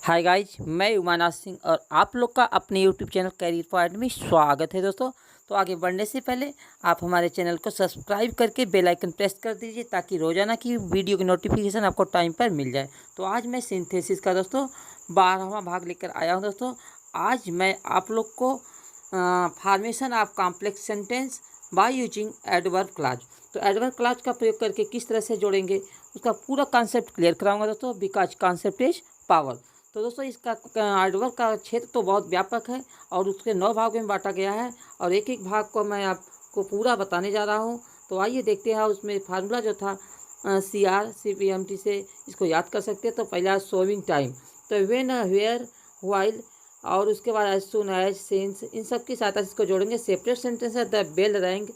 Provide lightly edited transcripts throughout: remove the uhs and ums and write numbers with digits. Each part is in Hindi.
हाय गाइज, मैं उमानाथ सिंह और आप लोग का अपने यूट्यूब चैनल कैरियर पॉइंट में स्वागत है दोस्तों। तो आगे बढ़ने से पहले आप हमारे चैनल को सब्सक्राइब करके बेल आइकन प्रेस कर दीजिए ताकि रोजाना की वीडियो की नोटिफिकेशन आपको टाइम पर मिल जाए। तो आज मैं सिंथेसिस का दोस्तों 12वां भाग लेकर आया हूँ दोस्तों। आज मैं आप लोग को formation of complex sentence by using adverb clause, तो एडवर्ब क्लॉज का प्रयोग करके किस तरह से जोड़ेंगे उसका पूरा कॉन्सेप्ट क्लियर कराऊंगा दोस्तों। Because concept is power. तो दोस्तों इसका एडवर्ब का क्षेत्र तो बहुत व्यापक है और उसके 9 भागों में बांटा गया है और एक एक भाग को मैं आपको पूरा बताने जा रहा हूँ। तो आइए देखते हैं। उसमें फार्मूला जो था CRCPMT से इसको याद कर सकते हैं। तो पहला सोविंग टाइम, तो व्हेन, वेयर, व्हाइल और उसके बाद एज सून एज, सिंस, इन सब की सहायता से इसको जोड़ेंगे। सेपरेट सेंटेंस है the bell rang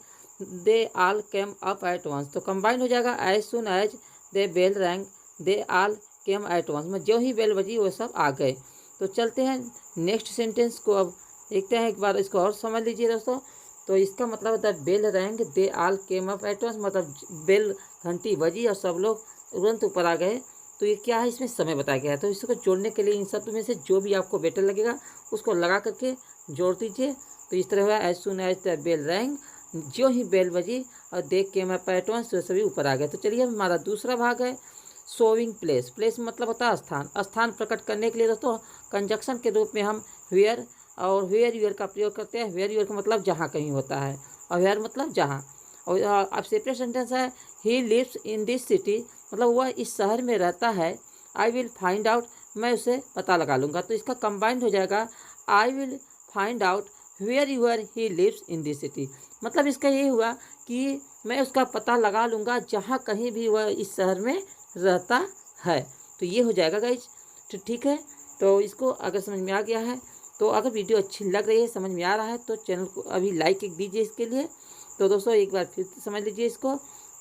they all came up at once, तो कंबाइन हो जाएगा as soon as they bell rang they all came at once, में जो ही बेल बजी वो सब आ गए। तो चलते हैं नेक्स्ट सेंटेंस को, अब देखते हैं। एक बार इसको और समझ लीजिए दोस्तों। तो इसका मतलब होता है bell rang they all came up at once, मतलब बेल घंटी बजी और सब लोग तुरंत ऊपर आ गए। तो ये क्या है, इसमें समय बताया गया है। तो इसको जोड़ने के लिए इन सब में से जो भी आपको बेटर लगेगा उसको लगा करके जोड़ दीजिए। तो इस तरह हुआ as soon as the bell rang, जो ही बेल बजी और देख के मैं एट वंस तो सभी ऊपर आ गए। तो चलिए हमारा दूसरा भाग है शोविंग प्लेस। प्लेस मतलब होता है स्थान। स्थान प्रकट करने के लिए दोस्तों कंजक्शन के रूप में हम वेयर और वेयर यूयर का प्रयोग करते हैं। वेयर यूयर का मतलब जहाँ कहीं होता है और वेयर मतलब जहाँ। और अब सेपरेट सेंटेंस है he lives in this city, मतलब वह इस शहर में रहता है। आई विल फाइंड आउट, मैं उसे पता लगा लूँगा। तो इसका कंबाइंड हो जाएगा I will find out where your he lives in this city, मतलब इसका ये हुआ कि मैं उसका पता लगा लूँगा जहाँ कहीं भी वह इस शहर में रहता है। तो ये हो जाएगा गाइज। तो ठीक है, तो इसको अगर समझ में आ गया है, तो अगर वीडियो अच्छी लग रही है, समझ में आ रहा है, तो चैनल को अभी लाइक एक दीजिए इसके लिए। तो दोस्तों एक बार फिर समझ लीजिए इसको।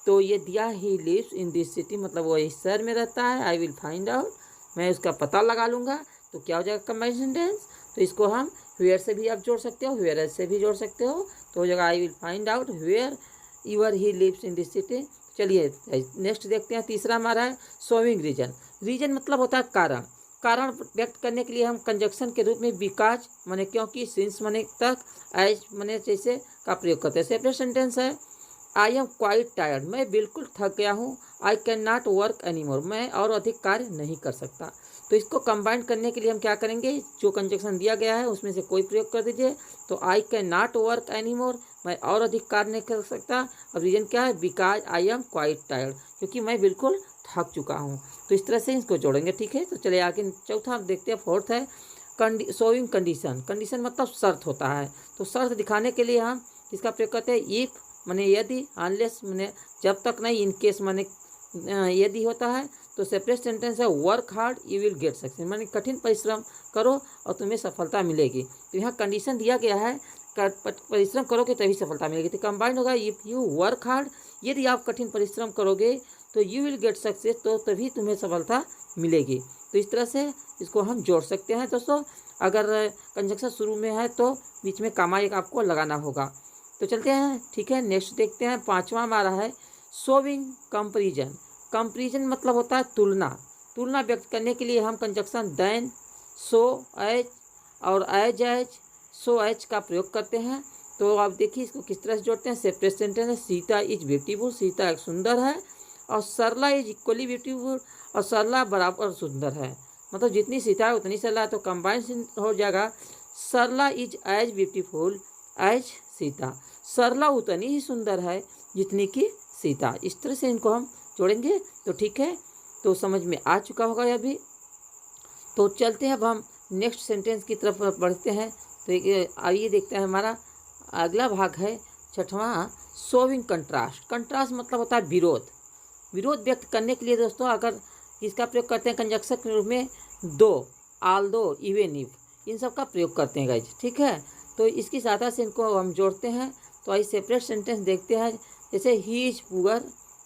तो ये दिया he lives in this city, मतलब वो इस शहर में रहता है। आई विल फाइंड आउट, मैं उसका पता लगा लूँगा। तो क्या हो जाएगा कंबाइंड सेंटेंस। तो इसको हम वेयर से भी आप जोड़ सकते हो, वेयर से भी जोड़ सकते हो। तो हो जाएगा I will find out where your he lives in this city. चलिए नेक्स्ट देखते हैं। तीसरा हमारा है शोविंग रीजन। रीजन मतलब होता है कारण। कारण व्यक्त करने के लिए हम कंजक्शन के रूप में बिकॉज माने क्योंकि, सिंस माने तक, एज माने जैसे का प्रयोग करते हैं। सेपरेट सेंटेंस है आई एम क्वाइट टायर्ड, मैं बिल्कुल थक गया हूँ। I can not work any more, मैं और अधिक कार्य नहीं कर सकता। तो इसको कंबाइन करने के लिए हम क्या करेंगे, जो कंजक्शन दिया गया है उसमें से कोई प्रयोग कर दीजिए। तो I can not work any more, मैं और अधिक कार्य नहीं कर सकता। और रीजन क्या है, because I am quite tired, क्योंकि मैं बिल्कुल थक चुका हूँ। तो इस तरह से इसको जोड़ेंगे। ठीक है, तो चलिए आगे चौथा आप देखते हैं। फोर्थ है शोइंग कंडीशन। कंडीशन मतलब शर्त होता है। तो शर्त दिखाने के लिए हम इसका प्रयोग करते हैं इफ़ माने यदि, अनलेस माने जब तक नहीं, इन केस माने यदि होता है। तो सेपरेट सेंटेंस है work hard you will get success, माने कठिन परिश्रम करो और तुम्हें सफलता मिलेगी। तो यहाँ कंडीशन दिया गया है परिश्रम करोगे तभी सफलता मिलेगी। तो कंबाइंड होगा इफ़ यू वर्क हार्ड, यदि आप कठिन परिश्रम करोगे तो यू विल गेट सक्सेस, तो तभी तुम्हें सफलता मिलेगी। तो इस तरह से इसको हम जोड़ सकते हैं दोस्तों। अगर कंजक्शन शुरू में है तो बीच में कामा एक आपको लगाना होगा। तो चलते हैं। ठीक है, नेक्स्ट देखते हैं। पांचवा हमारा है शोविंग कंपैरिजन। कंपैरिजन मतलब होता है तुलना। तुलना व्यक्त करने के लिए हम कंजक्शन देन, सो, एज और एज, सो एज का प्रयोग करते हैं। तो आप देखिए इसको किस तरह से जोड़ते हैं। सेपरेट सेंटेंस है सीता इज ब्यूटीफुल, सीता एक सुंदर है। और सरला इज इक्वली ब्यूटीफुल, और सरला बराबर सुंदर है, मतलब जितनी सीता है उतनी सरला। तो कंबाइन हो जाएगा Sarla is as beautiful as Sita, Sarla उतनी ही सुंदर है जितनी कि सीता। इस तरह से इनको हम जोड़ेंगे। तो ठीक है, तो समझ में आ चुका होगा यह भी। तो चलते हैं अब हम नेक्स्ट सेंटेंस की तरफ बढ़ते हैं। तो आइए देखते हैं। हमारा अगला भाग है छठवां शोविंग कंट्रास्ट। कंट्रास्ट मतलब होता है विरोध। विरोध व्यक्त करने के लिए दोस्तों अगर इसका प्रयोग करते हैं कंजक्शन के रूप में दो, आल दो, इवन इफ, इन सब का प्रयोग करते हैं गाइज। ठीक है, तो इसकी सहायता से इनको हम जोड़ते हैं। तो आइए सेपरेट सेंटेंस देखते हैं। जैसे ही is poor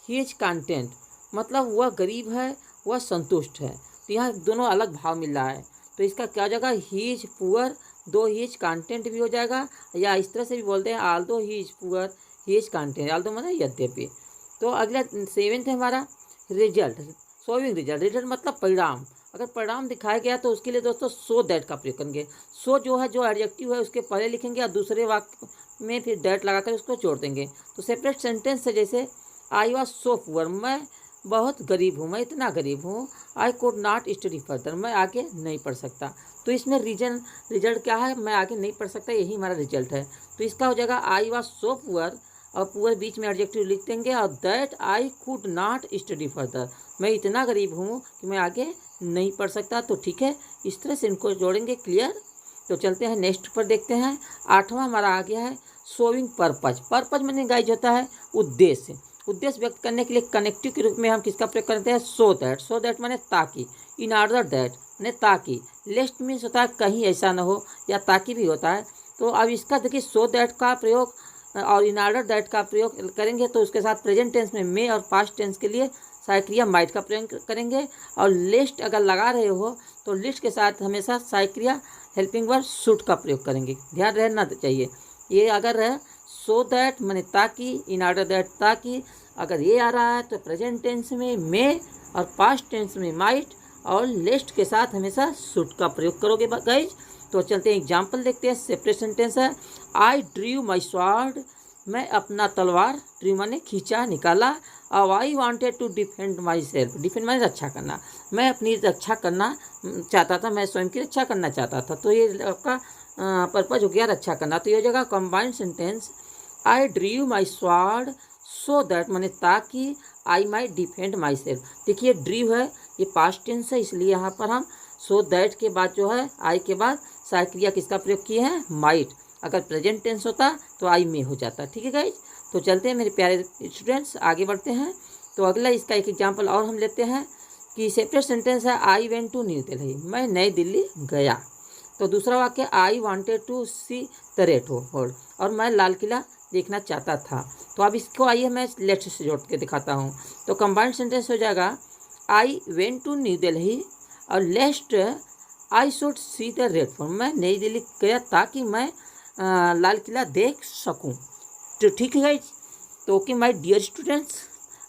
he is content, मतलब वह गरीब है वह संतुष्ट है। तो यहाँ दोनों अलग भाव मिल रहा है। तो इसका क्या हो जाएगा, ही इज पुअर दो ही इज कंटेंट भी हो जाएगा, या इस तरह से भी बोलते हैं although he is poor he is content, although मतलब यद्यपि। तो अगला सेवेंथ है हमारा रिजल्ट, शोविंग रिजल्ट। रिजल्ट मतलब परिणाम। अगर परिणाम दिखाया गया तो उसके लिए दोस्तों सो दैट का प्रयोग करेंगे। सो जो है, जो एडजेक्टिव है उसके पहले लिखेंगे और दूसरे वाक्य में फिर दैट लगाकर उसको जोड़ देंगे। तो सेपरेट सेंटेंस से जैसे आई वॉज सो पुअर, मैं बहुत गरीब हूँ, मैं इतना गरीब हूँ। I could not study further, मैं आगे नहीं पढ़ सकता। तो इसमें रिजल्ट क्या है, मैं आगे नहीं पढ़ सकता, यही हमारा रिजल्ट है। तो इसका हो जाएगा आई वॉज सो पुअर और पुअर बीच में एडजेक्टिव लिख देंगे और that I could not study further, मैं इतना गरीब हूँ कि मैं आगे नहीं पढ़ सकता। तो ठीक है, इस तरह से इनको जोड़ेंगे। क्लियर। तो चलते हैं नेक्स्ट पर देखते हैं। 8वां हमारा आ गया है शोविंग पर्पज। पर्पज मैंने गाइज होता है उद्देश्य। उद्देश्य व्यक्त करने के लिए कनेक्टिव के रूप में हम किसका प्रयोग करते हैं, सो दैट। सो दैट मैंने ताकि, इन ऑर्डर दैट मैंने ताकि, लेस्ट मीन्स होता है कहीं ऐसा न हो, या ताकि भी होता है। तो अब इसका देखिए सो दैट का प्रयोग और इन ऑर्डर दैट का प्रयोग करेंगे तो उसके साथ प्रेजेंट टेंस में मे और पास्ट टेंस के लिए साइक्रिया माइट का प्रयोग करेंगे। और लिस्ट अगर लगा रहे हो तो लिस्ट के साथ हमेशा साइक्रिया हेल्पिंग वर्ब शुड का प्रयोग करेंगे, ध्यान रहना चाहिए। ये अगर है सो दैट मैंने ताकि, इन ऑर्डर दैट ताकि, अगर ये आ रहा है तो प्रेजेंट टेंस में मे और पास्ट टेंस में माइट और लिस्ट के साथ हमेशा शुड का प्रयोग करोगे गाइज। तो चलते हैं एग्जाम्पल देखते हैं। सेपरेट सेंटेंस है आई ड्रीव माई स्वॉर्ड, मैं अपना तलवार, ड्रीव माने खींचा निकाला। अब I wanted to defend myself, defend माने रक्षा करना, मैं अपनी रक्षा करना चाहता था, मैं स्वयं की रक्षा करना चाहता था। तो ये आपका पर्पज हो गया रक्षा करना। तो ये जगह combined sentence I ड्रीव my sword so that मैंने ताकि आई माई डिफेंड माई सेल्फ। देखिए ड्रीव है, ये पास्ट टेंस है, इसलिए यहाँ पर हम सो दैट के बाद जो है आई के बाद साइक्रिया किसका प्रयोग किए हैं, माइट। अगर प्रेजेंट टेंस होता तो आई में हो जाता। ठीक है गाइज। तो चलते हैं मेरे प्यारे स्टूडेंट्स, आगे बढ़ते हैं। तो अगला इसका एक एग्जाम्पल और हम लेते हैं कि सेपरेट सेंटेंस है I went to new Delhi, मैं नई दिल्ली गया। तो दूसरा वाक्य I wanted to see the Red Fort, और मैं लाल किला देखना चाहता था। तो अब इसको आइए मैं लेफ्ट से जोड़ के दिखाता हूँ। तो कंबाइंड सेंटेंस हो जाएगा I went to new Delhi और lest I should see the Red Fort, मैं नई दिल्ली गया ताकि मैं लाल किला देख सकूं। तो ठीक है गाइज। तो okay my dear students,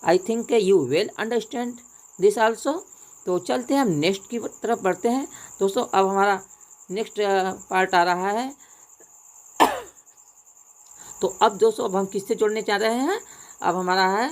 I think you will understand this also. तो चलते हैं हम नेक्स्ट की तरफ बढ़ते हैं दोस्तों। अब हमारा नेक्स्ट पार्ट आ रहा है। तो अब दोस्तों अब हम किससे जोड़ने चाह रहे हैं, अब हमारा है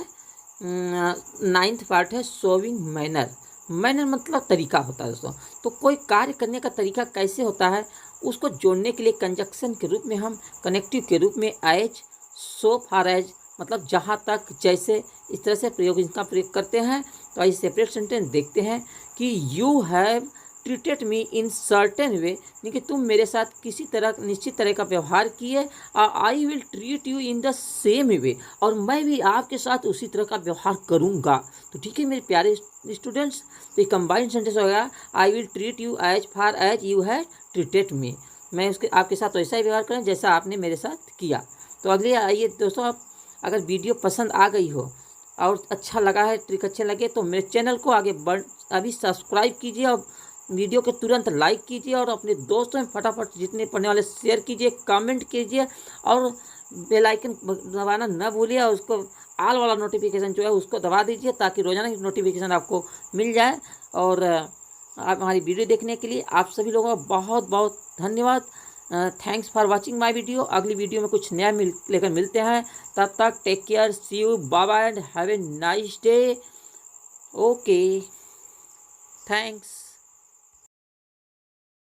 9th पार्ट है शोविंग मैनर। मैनर मतलब तरीका होता है दोस्तों। तो कोई कार्य करने का तरीका कैसे होता है उसको जोड़ने के लिए कंजक्शन के रूप में हम कनेक्टिव के रूप में एज, सो फार एज मतलब जहाँ तक, जैसे, इस तरह से प्रयोग इनका प्रयोग करते हैं। तो आइए सेपरेट सेंटेंस देखते हैं कि you have treated me in certain way, यानी कि तुम मेरे साथ किसी तरह निश्चित तरह का व्यवहार किए। आई will treat you in the same way, और मैं भी आपके साथ उसी तरह का व्यवहार करूँगा। तो ठीक है मेरे प्यारे स्टूडेंट्स, तो ये कंबाइंड सेंटेंस होगा I will treat you as far as you have treated me, मैं उसके आपके साथ वैसा ही व्यवहार करें जैसा आपने मेरे साथ किया। तो अगले आइए दोस्तों, आप अगर वीडियो पसंद आ गई हो और अच्छा लगा है, ट्रिक अच्छे लगे तो मेरे चैनल को आगे अभी सब्सक्राइब कीजिए और वीडियो के तुरंत लाइक कीजिए और अपने दोस्तों में फटाफट जितने पढ़ने वाले शेयर कीजिए, कमेंट कीजिए और बेल आइकन दबाना न भूलिए और उसको ऑल वाला नोटिफिकेशन जो है उसको दबा दीजिए ताकि रोजाना की नोटिफिकेशन आपको मिल जाए। और आप हमारी वीडियो देखने के लिए आप सभी लोगों का बहुत बहुत धन्यवाद। Thanks for watching my video. अगली वीडियो में कुछ नया लेकर मिलते हैं, तब तक take care, see you, bye bye and have a nice day. Okay, thanks.